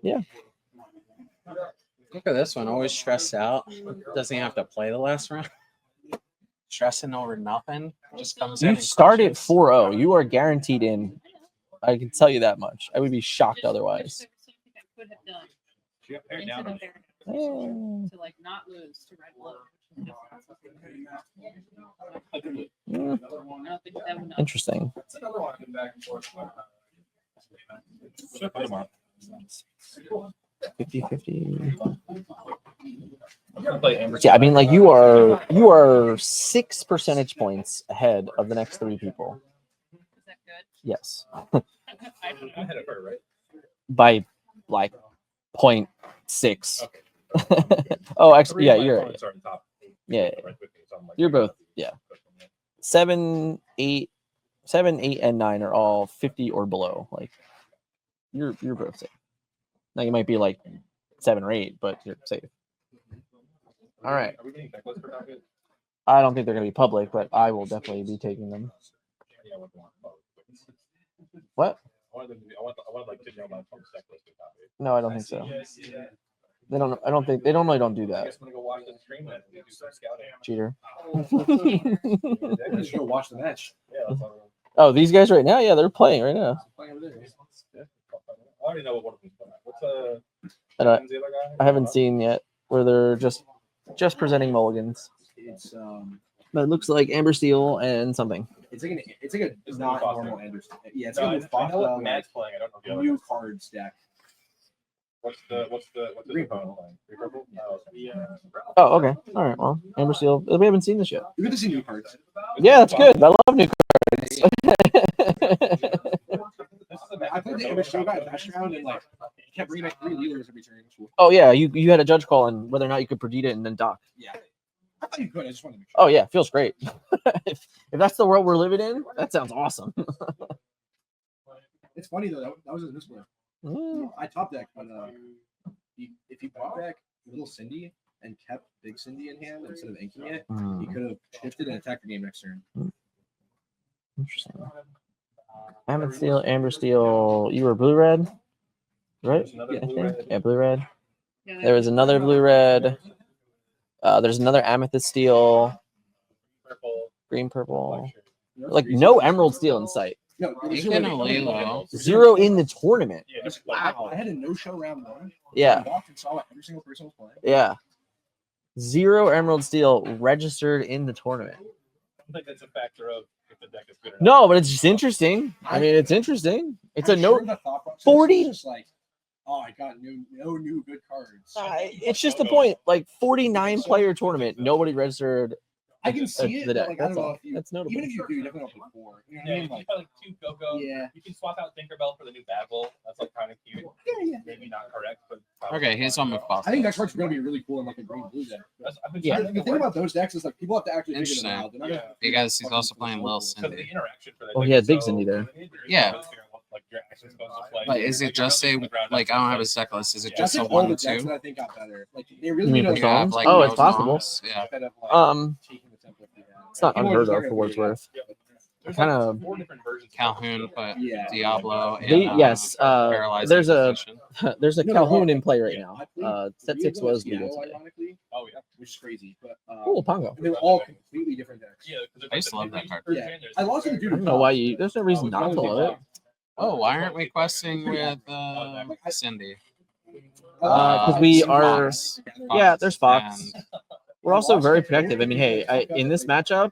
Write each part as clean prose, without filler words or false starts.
Yeah. Look at this one. Always stressed out. Doesn't even have to play the last round. Stressing over nothing. Just comes in. You start at 4-0. You are guaranteed in. I can tell you that much. I would be shocked otherwise. To like not lose to Red Blue. Interesting. 50-50. Yeah, I mean, like you are 6 percentage points ahead of the next 3 people. Is that good? Yes. I had it for right. By like 0.6. Okay. Oh, actually, yeah, you're right. Sorry, top 8. Yeah, Right with me, so I'm like, you're both. Yeah. 7, 8, and 9 are all 50 or below. Like you're both safe. Now you might be like 7 or 8, but you're safe. All right. Are we getting checklists for top 8? I don't think they're gonna be public, but I will definitely be taking them. Yeah, What? I want like to know about the checklist for top 8. No, I don't think so. They don't. I don't think they don't. Really don't do I that. guess I'm gonna go watch the stream and do some scouting. Cheater. Let's go watch the match. Yeah, that's all. Oh, these guys right now? Yeah, they're playing right now. I already know what one of them's playing. What's I don't- when's the other guy? I haven't seen yet where they're just presenting mulligans. It's But it looks like Amber Steel and something. it's like a not normal Anderson. Yeah, it's No, gonna be I know what Mufasa, Matt's playing. I don't know the other new ones. cards deck. What's Green opponent playing? Green purple? No, yeah. Oh, okay. All right. Well, Amber Steel. We haven't seen this yet. You're gonna see new cards. Yeah, that's good. I love new cards. I played the Amber Steel guy last round and like kept bringing back 3 leaders every turn. Oh yeah, you had a judge call on whether or not you could predate it and then dock. Yeah, I thought you could. I just wanted to make sure. Oh yeah, feels great. if that's the world we're living in, that sounds awesome. It's funny though. That was in this one. Mm. I top deck, but if you top deck Little Cindy and kept Big Cindy in hand instead of inking it, he could have shifted and attacked the game next turn. Interesting. Amber Steel, Amber Steel. You were blue red, right? There's another Yeah, I blue think. red. Yeah, blue red. Yeah, There was another blue red. There's another Amethyst Steel, Purple. green purple. Lecture. Like no Emerald Steel in sight. No, You can Lilo. 0 in the tournament. Yeah, Just, Wow. I had a no-show round 1. Yeah. I walked and saw what every single person was playing. Yeah. 0 Emerald Steel registered in the tournament. I don't think that's a factor of if the deck is good or not. No, but it's just interesting. I mean, it's interesting. It's a I'm no. sure the thought process 40 was just like, oh, I got no new good cards. It's just the point. Like 49 player tournament, nobody registered I can see it, the but deck. like, I That's don't know all. if you, That's notable. even if you do, you definitely don't play 4. You know what I Yeah, mean? you can Like, play like 2 Go-Go. yeah. You can swap out Tinkerbell for the new Babel. That's like kind of cute. Yeah. Maybe not correct, but Okay, here's on I Mufasa. think next card's going to be really cool in like a green-blue deck. I've been Yeah. trying to The thing about those decks is like people have to actually figure them Interesting. out. They're not gonna Because he's also playing Lil because Cindy. the interaction for that. Oh, deck he had is Big so Cindy there. limited, you're Yeah. just figuring out what, like, your action's supposed to play. But is it just a like I don't have a set list? Is it Yeah. just That's a like all the 1 decks 2? that I think got better. Like they You really mean need for to songs? like Oh, no it's possible. songs? Yeah. instead of like taking the template we had. It's not People are unheard just of not for gonna what it's figure it out. worth. There's Kinda- like 4 different versions. of Calhoun, but Yeah. Diablo. And, Yes, paralyzing there's a- position. There's a No, Calhoun no, in play right yeah, now. I played Set 3 6 of them was at legal Seattle, today. ironically, Oh yeah. which is crazy. But Cool, Pongo. they were all completely different decks. Yeah. 'cause there's, I used to like, love the that card. version, Yeah. there's I the lost it to very- I don't know why you. There's no reason not to love it. Oh, why aren't we questing with Cindy? Because we are. Fox. Yeah, there's Fox. And We're also very protective. I mean, hey, in this matchup,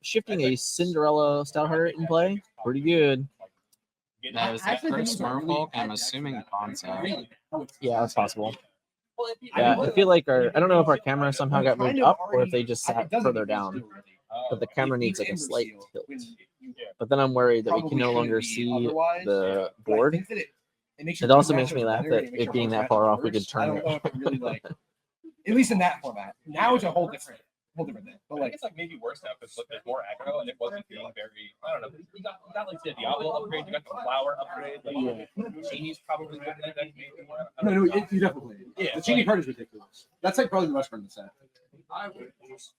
shifting a Cinderella Stoutheart in play, pretty good. that was that first Merfolk. I'm assuming Ponzo. Yeah, that's possible. Yeah, I feel like I don't know if our camera somehow got moved up or if they just sat further down. But the camera needs like a slight tilt. But then I'm worried that we can no longer see the board. It also makes me laugh that it being that far off, we could I turn don't know it. if it really like, at least in that format. Now it's a whole different thing. But I think like, it's like maybe worse now because look, there's more aggro and it wasn't being very. I don't know. You got like the Diablo upgrade, you got the flower upgrade. Like Genie's probably good in that deck, maybe. I no, don't know. you definitely. Yeah, The Genie card is ridiculous. That's like probably the best card in the set. It's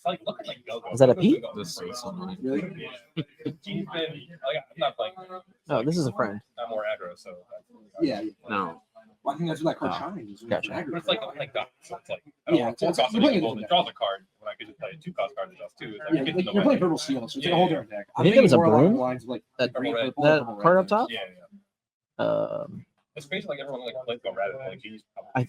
like looking like Go-Go. Is that a Pete? This is so annoying. Really? Yeah. Genie's been. Like, I'm not playing. Oh, this is a friend. I'm more aggro, so. Yeah. No. Well, I think that's what that card Oh, shines. gotcha. But it's like that. So it's like I don't Yeah, want to it's- cost you're playing people it that draws a card when I could just play a 2-cost card that does 2. It's like, Yeah, it gets in like, the you're way. playing purple seal, so it's like a whole different deck. I think it was a more along the broom? lines of like That- green, That purple, that purple, card red up top? Yeah. It's crazy. Like everyone like plays go red. Like he's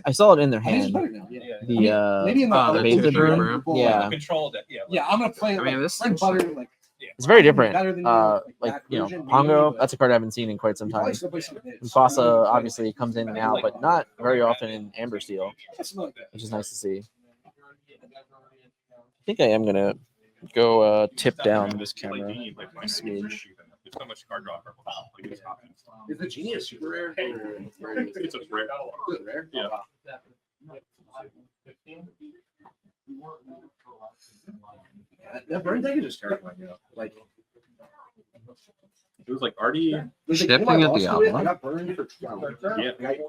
I saw it in their I think it's hand. better now. Yeah. The Maybe in the Oh, other the Beta version, broom? purple, Yeah. control that. Yeah. Yeah, I'm gonna play it. I mean, like, this bread and butter, like it's very different. better than Like that you know, version, Pongo. maybe, That's a card I haven't seen in quite some you probably time. still play some of it. Mufasa obviously comes in and out, but not very often in Amber Steel, Something like that. which is nice to see. I think I am gonna go tip down this camera. There's so much card draw purple. Like, it's options. Is the genie a super rare? Or It's a rare. is it rare? Yeah. Oh, wow. Yeah, that burn deck is just terrifying. You know? Like It was like already. there's, like, Shipping when I at lost the to it, Diablo? I got burned for 2 hours. Yeah. Like,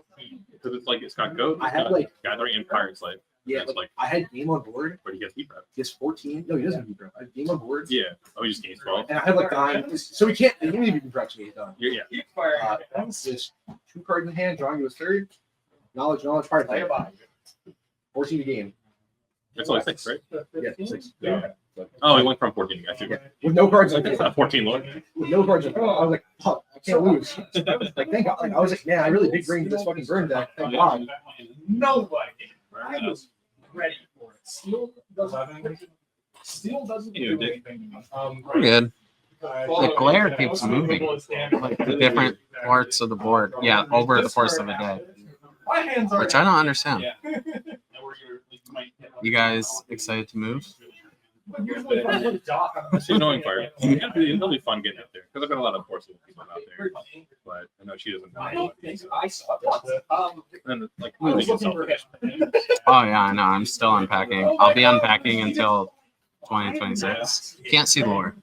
Because it's like it's got goat. I It's had, got like- gathering and pirate slave. yeah, It's like I had game on board. where he gets heat prep. He has 14. No, he doesn't have bro. I had game on board. Yeah. Oh, he just gains 12. And I had like 9. So we can't. He didn't even prep me. Done. Yeah. Just 2 cards in hand, drawing to his third. Knowledge, part play. 14 to game. It's only 6, right? Yeah, 6. Yeah. Oh, he went from 14 to guys. Yeah. With no cards in That's hand. not 14 Lord. With no cards in hand. I was like, fuck, I can't lose. Like, thank God. Like, I was like, man, I really big brain this fucking burn deck. Thank God. Nobody. I was ready for it. Steel doesn't You do did. anything. We're good. The glare keeps moving. Like the different parts of the board. Yeah, over the course of a day. My hands are. Which I don't understand. Yeah. You guys excited to move? It's the annoying part. It'll be fun getting up there because I've got a lot of forces people out there, but I know she doesn't know. And like moving is selfish. Oh yeah, I know. I'm still unpacking. I'll be unpacking until 2026. Can't see Lore.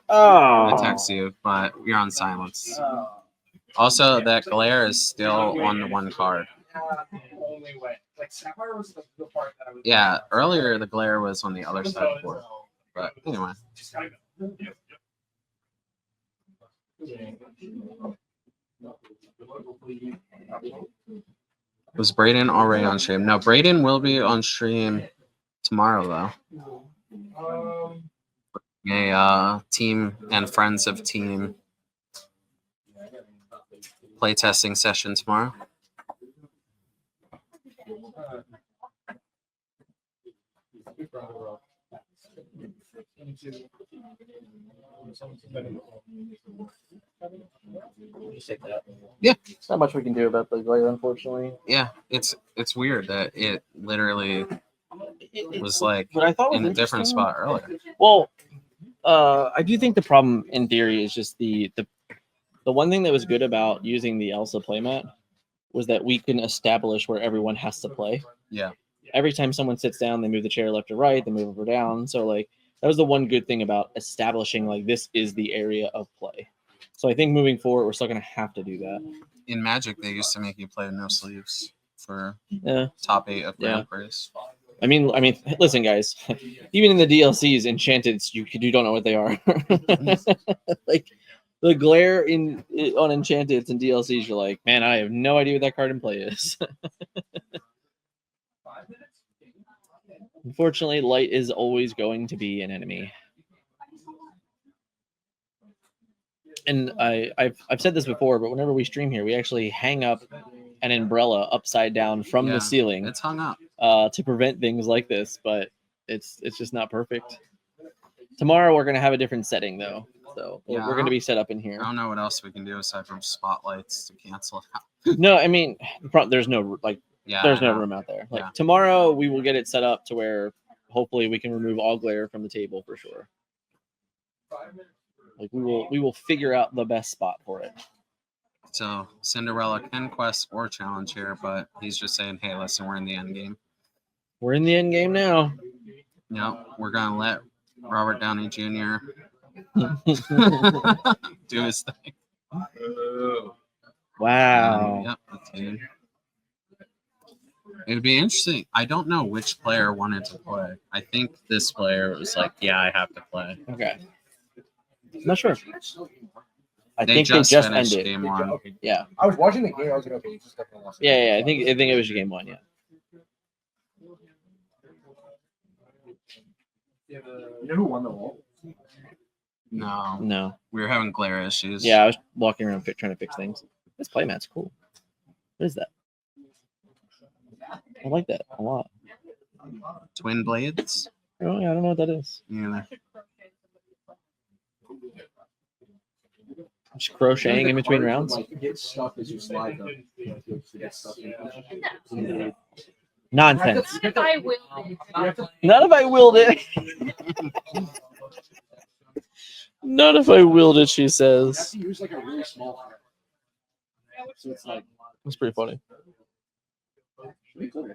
I text you, but you're on silence. Also, that glare is still on the 1 card. Only way. Like Sapphire was the part that I was. Yeah, earlier the glare was on the other side of the board. But anyway, Just gotta go. was Brayden already on stream? No, Brayden will be on stream tomorrow though. A team and friends of team playtesting session tomorrow. Yeah. There's not much we can do about the glare, unfortunately. Yeah, it's weird that it literally was like What I thought was in a different interesting- spot earlier. Well, I do think the problem in theory is just the one thing that was good about using the Elsa playmat was that we can establish where everyone has to play. Yeah. Every time someone sits down, they move the chair left or right, they move up or down. So like that was the one good thing about establishing like this is the area of play. So I think moving forward, we're still gonna have to do that. In Magic, they used to make you play no sleeves for Yeah. top 8 of Grand Yeah. Prix. I mean, listen, guys. Even in the DLCs, Enchanted, you don't know what they are. Like the glare on Enchanted and DLCs, you're like, man, I have no idea what that card in play is. Unfortunately, light is always going to be an enemy. And I've said this before, but whenever we stream here, we actually hang up an umbrella upside down from Yeah, the ceiling It's hung up. to prevent things like this, but it's just not perfect. Tomorrow we're gonna have a different setting though, so Yeah, we're gonna be set up in here. I don't know what else we can do aside from spotlights to cancel it out. No, I mean, there's no Yeah, there's I no know. room out there. Like Yeah. tomorrow we will get it set up to where hopefully we can remove all glare from the table for sure. Like we will figure out the best spot for it. So Cinderella can quest or challenge here, but he's just saying, hey, listen, we're in the end game. We're in the end game now. No, we're gonna let Robert Downey Jr. do his thing. Wow. Yep, that's good. It would be interesting. I don't know which player wanted to play. I think this player was like, yeah, I have to play. Okay. Not sure. I They think just they just finished ended. game one. Okay. Yeah. I was watching the game. I was like, okay, you just definitely lost. Yeah. I think it was game 1. Yeah. You know who won the wall? No, No. we were having glare issues. Yeah, I was walking around trying to fix things. This playmat's cool. What is that? I like that a lot. Twin blades. Oh, yeah, I don't know what that is. Yeah. Just crocheting in between rounds. Like, get stuck as you slide them. Get stuck in. Nonsense. I will. Not if I willed it. Not if I willed it, she You have says. to use like a really small hammer. So it's like That's pretty funny. pretty cool.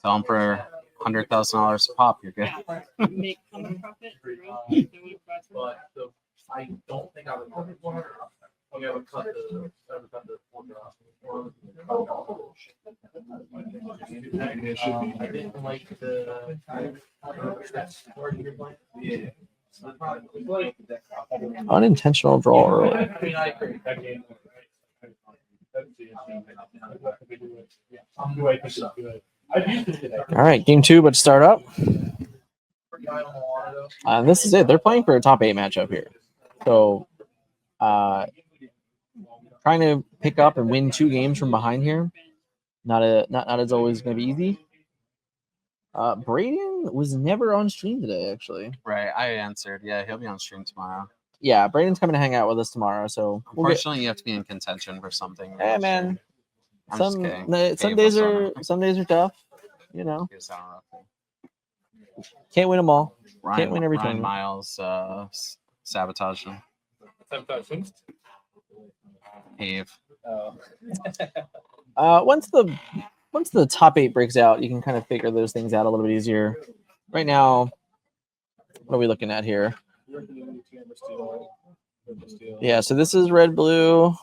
Sell them for $100,000 a pop. You're good. Make common profit. But I don't think I would. Okay, I would cut the. I didn't like the. Yeah. Unintentional draw early. I mean, I agree. That game. I'm good. I've used it today. All right, game 2, but start up. This is it. They're playing for a top 8 matchup here. So, trying to pick up and win 2 games from behind here. Not as always going to be easy. Braden was never on stream today, actually. Right. I answered. Yeah, he'll be on stream tomorrow. Yeah, Braden's coming to hang out with us tomorrow. So, Unfortunately, you have to be in contention for something. Hey, man. I'm just Some kidding. some Dave days was on are some days are tough. You know, He was on a- can't win them all. Ryan, win every Ryan tournament. Miles sabotaged him. Dave. Once the top 8 breaks out, you can kind of figure those things out a little bit easier. Right now, what are we looking at here? Yeah, so this is red blue. I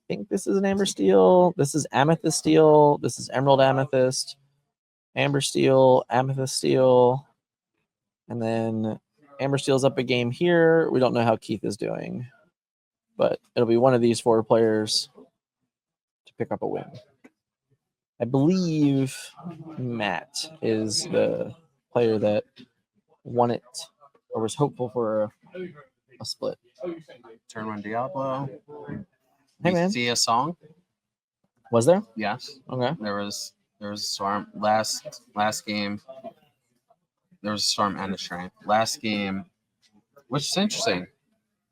think this is an amber steel. This is amethyst steel. This is emerald amethyst, amber steel, amethyst steel, and then amber steel's up a game here. We don't know how Keith is doing, but it'll be one of these 4 players to pick up a win. I believe Matt is the player that won it or was hopeful for a split. Turn 1 Diablo. Hey, man. See a song? Was there? Yes. Okay. There was a storm last game. There was a storm and a shrine. Last game, which is interesting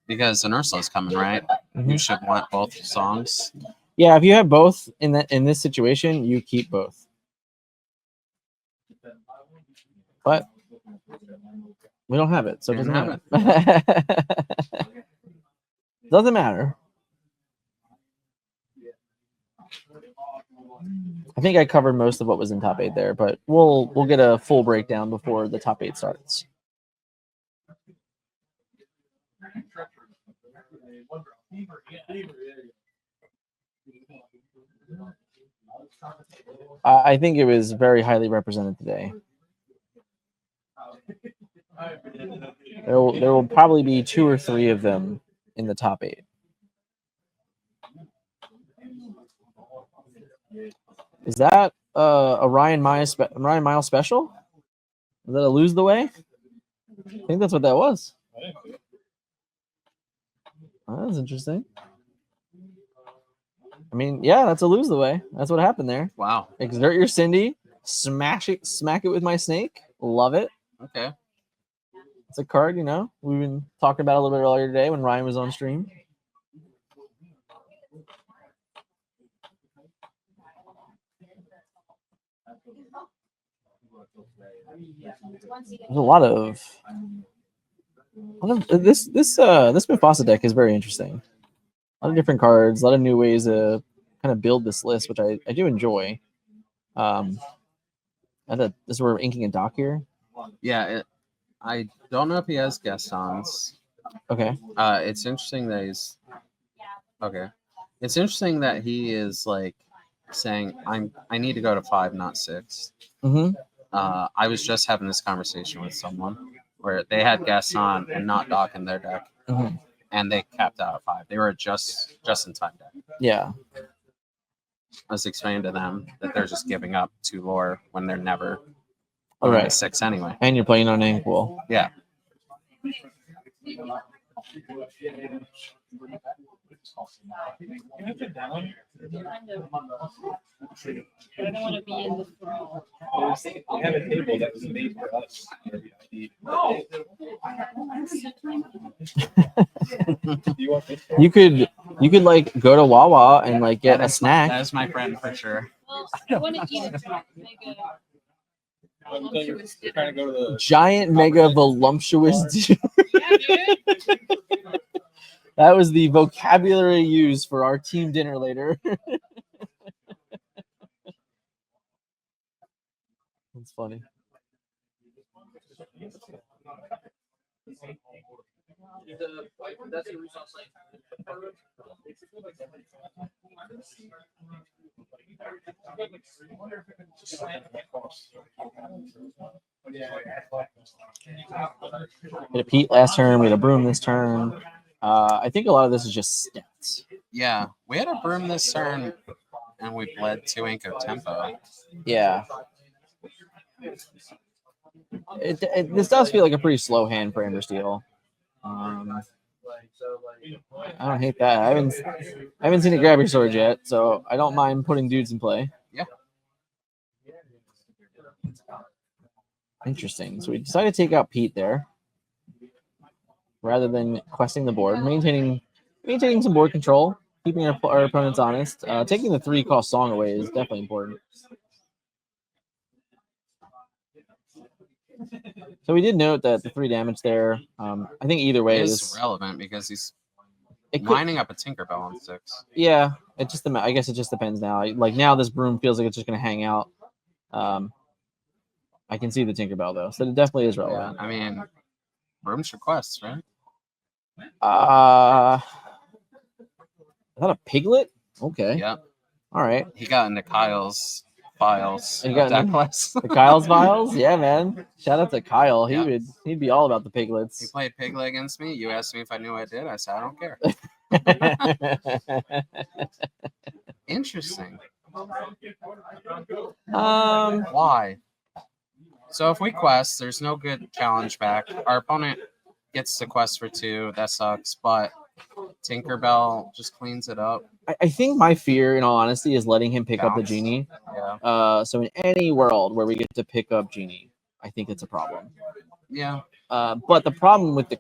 because an Ursula's coming, right? Mhm. You should want both songs. Yeah, if you have both in this situation, you keep both. But we don't have it, so it We doesn't don't matter. Doesn't matter. I think I covered most of what was in top 8 there, but we'll get a full breakdown before the top 8 starts. I think it was very highly represented today. There will probably be 2 or 3 of them in the top 8. Is that a Ryan Miles special? Is that a lose the way? I think that's what that was. Oh, that's interesting. I mean, yeah, that's a lose the way. That's what happened there. Wow. Exert your Cindy, smack it with my snake. Love it. Okay. It's a card, you know. We've been talking about it a little bit earlier today when Ryan was on stream. There's a lot of this Mufasa deck is very interesting. A lot of different cards, a lot of new ways to kind of build this list, which I do enjoy. This is where we're inking a dock here. Yeah. I don't know if he has Gastons. Okay. It's interesting that he's okay. It's interesting that he is like saying I need to go to 5, not 6. Mm-hmm. I was just having this conversation with someone where they had guests on and not Doc in their deck, Mm-hmm. and they capped out at 5. They were just in time deck. Yeah. I was explaining to them that they're just giving up 2 lore when they're never All going to right. 6 anyway. And you're playing on Inkwell. Yeah. Kind of. I don't want to be in the thrall. We have a table that was made for us. You want this? You could like go to Wawa and like get a snack. That is my friend for sure. Well, I want to eat a mega. You're trying to go to the. Giant mega voluptuous dude. Yeah, dude. That was the vocabulary used for our team dinner later. That's funny. We had a Pete last turn. We had a Broom this turn. I think a lot of this is just stats. Yeah, we had a Broom this turn, and we bled 2 ink of tempo. Yeah. This does feel like a pretty slow hand for Embersteel. I don't hate that. I haven't seen it grab your sword yet, so I don't mind putting dudes in play. Yeah. Interesting. So we decided to take out Pete there, rather than questing the board, maintaining some board control, keeping our opponents honest. Taking the 3-cost song away is definitely important. So we did note that the 3 damage there. I think either way is relevant because he's it could, lining up a Tinkerbell on 6. Yeah, I guess it just depends now. Like now, this Broom feels like it's just going to hang out. I can see the Tinkerbell though, so it definitely is relevant. Yeah, I mean, Broom's requests, right? Is that a piglet? Okay. Yep. All right. He got into Kyle's files. He got deck into list. the Kyle's files? Yeah, man. Shout out to Kyle. Yeah. He'd be all about the He piglets. played Piglet against me. You asked me if I knew I did. I said I don't care. Interesting. Why? So if we quest, there's no good challenge back. Our opponent gets to quest for 2. That sucks. But Tinkerbell just cleans it up. I think my fear, in all honesty, is letting him pick up the Bounce. Genie. Yeah. So in any world where we get to pick up Genie, I think it's a problem. Yeah. But the problem with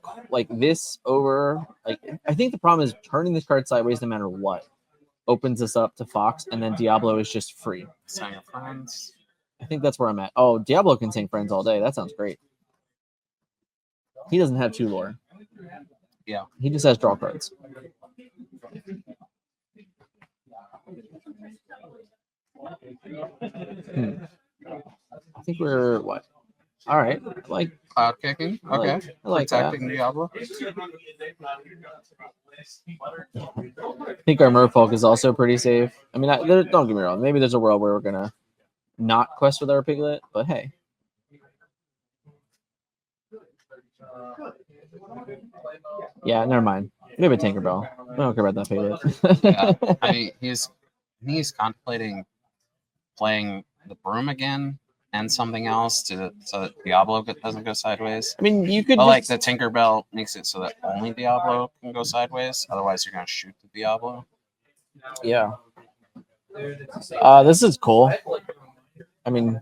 this over, I think the problem is turning this card sideways no matter what opens us up to Fox, and then Diablo is just free. Sang of Friends. I think that's where I'm at. Oh, Diablo can sing Friends all day. That sounds great. He doesn't have 2 lore. Yeah. He just has draw cards. I think we're what? All right. Cloud kicking. Okay. I like that. Protecting Diablo. I think our Merfolk is also pretty safe. I mean, don't get me wrong. Maybe there's a world where we're gonna not quest with our Piglet, but hey. Yeah, never mind. Maybe a Tinkerbell. I don't care about that Piglet. Yeah. I mean, he's contemplating playing the Broom again and something else so that Diablo doesn't go sideways. I mean, you could. But like the Tinkerbell makes it so that only Diablo can go sideways. Otherwise, you're gonna shoot the Diablo. Yeah. This is cool. I mean,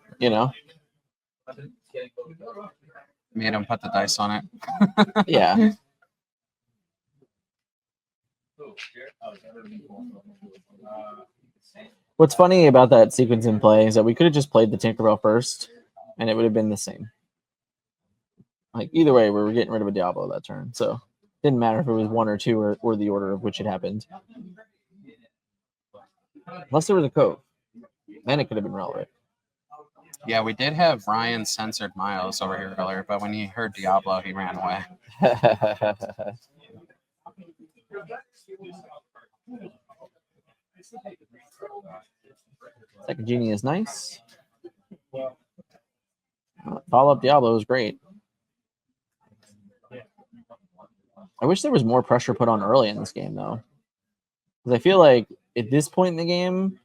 Made him put the dice on it. Yeah. What's funny about that sequence in play is that we could have just played the Tinkerbell first, and it would have been the same. Like either way, we were getting rid of a Diablo that turn, so it didn't matter if it was 1 or 2 or the order of which it happened. Unless there was a cove, then it could have been relevant. Yeah, we did have Ryan censored Miles over here earlier, but when he heard Diablo, he ran away. Second Genie is nice. Follow up Diablo is great. I wish there was more pressure put on early in this game, though. Because I feel like at this point in the game,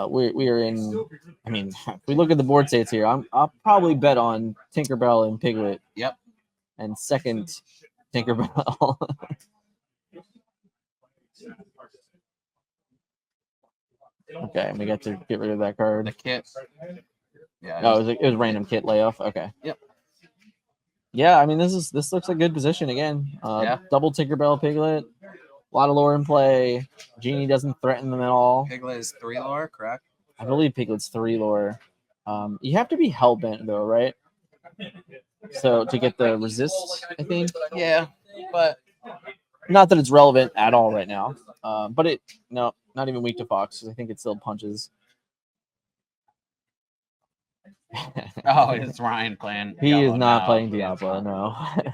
we are in. I mean, if we look at the board states here, I'll probably bet on Tinkerbell and Piglet. Yep. And second Tinkerbell. Okay, we got to get rid of that card. The kit. Yeah. Oh, it was random kit layoff. Okay. Yep. Yeah, I mean this looks like good position again. Yeah. Double Tinkerbell Piglet. A lot of lore in play. Genie doesn't threaten them at all. Piglet is 3 lore, correct? I believe Piglet's 3 lore. You have to be hellbent though, right? So to get the resist, I think. Yeah, but Not that it's relevant at all right now. But no, not even weak to Fox. I think it still punches. oh, it's Ryan playing. He is Diablo not now. playing He is Diablo, not. no.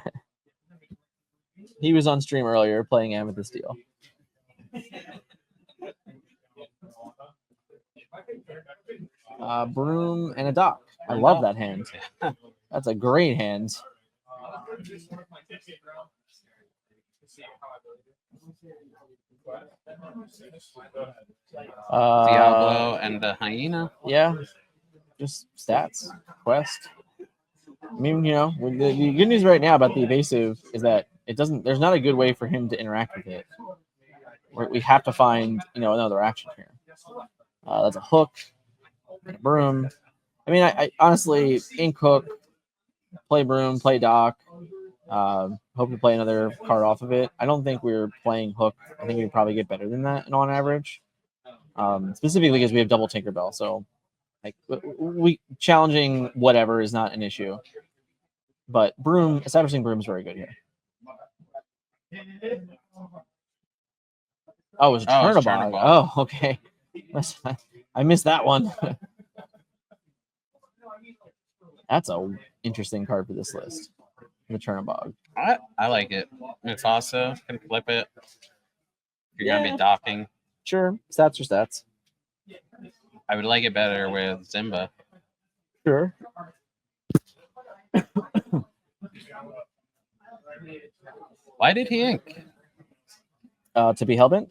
He was on stream earlier playing Amethyst Steel. Broom and a dock. I love that hand. That's a great hand. Diablo and the hyena. Yeah, just stats, quest. I mean, you know, the good news right now about the evasive is that it doesn't. There's not a good way for him to interact with it. We have to find, another action here. That's a hook, and a broom. I mean, I honestly ink hook, play broom, play dock. Hope to play another card off of it. I don't think we're playing hook. I think we probably get better than that on average. Specifically because we have double Tinkerbell, so like we challenging whatever is not an issue. But establishing broom is very good here. Oh, it was Chernobog. Oh, okay. I missed that one. That's a interesting card for this list. The Chernobog. I like it. Mufasa can flip it. You're gonna be docking. Sure, stats are stats. I would like it better with Zimba. Sure. Why did he ink? To be hellbent.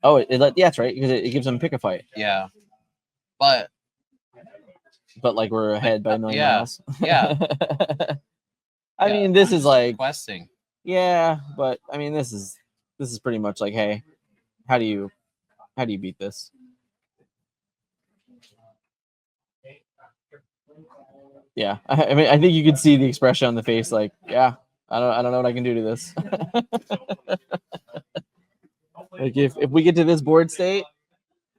Oh, yeah, that's right. Because it gives him pick a fight. Yeah, but like we're ahead by a million miles. Yeah. I mean, this is like questing. Yeah, but I mean, this is pretty much like, hey, how do you beat this? Yeah, I mean, I think you could see the expression on the face, like, yeah, I don't know what I can do to this. Like if we get to this board state,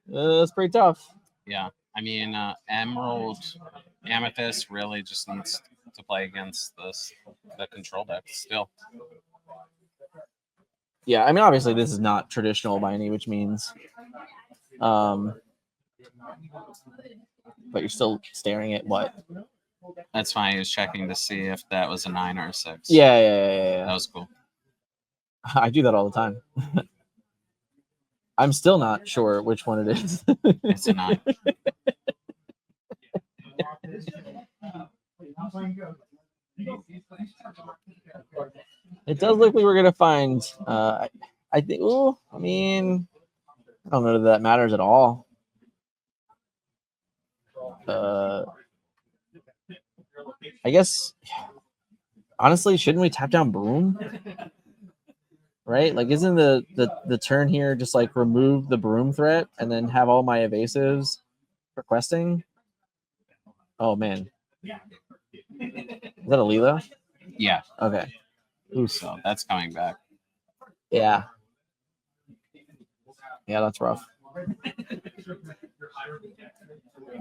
that's pretty tough. Yeah, I mean, Emerald Amethyst really just needs to play against the control deck still. Yeah, I mean, obviously this is not traditional by any which means. But you're still staring at what? That's fine. He was checking to see if that was a 9 or a 6. Yeah. That was cool. I do that all the time. I'm still not sure which one it is. It's a 9. It does look like we're gonna find. I think. Oh, I mean, I don't know that matters at all. I guess. Honestly, shouldn't we tap down broom? Right? Like, isn't the turn here just like remove the broom threat and then have all my evasives for questing? Oh man, is that a Leela? Yeah. Okay. Ooh, so that's coming back. Yeah. Yeah, that's rough.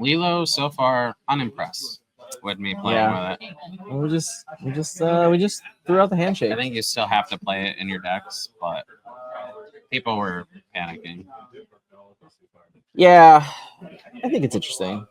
Lilo so far unimpressed with me playing with it. We just threw out the handshake. I think you still have to play it in your decks, but people were panicking. Yeah, I think it's interesting.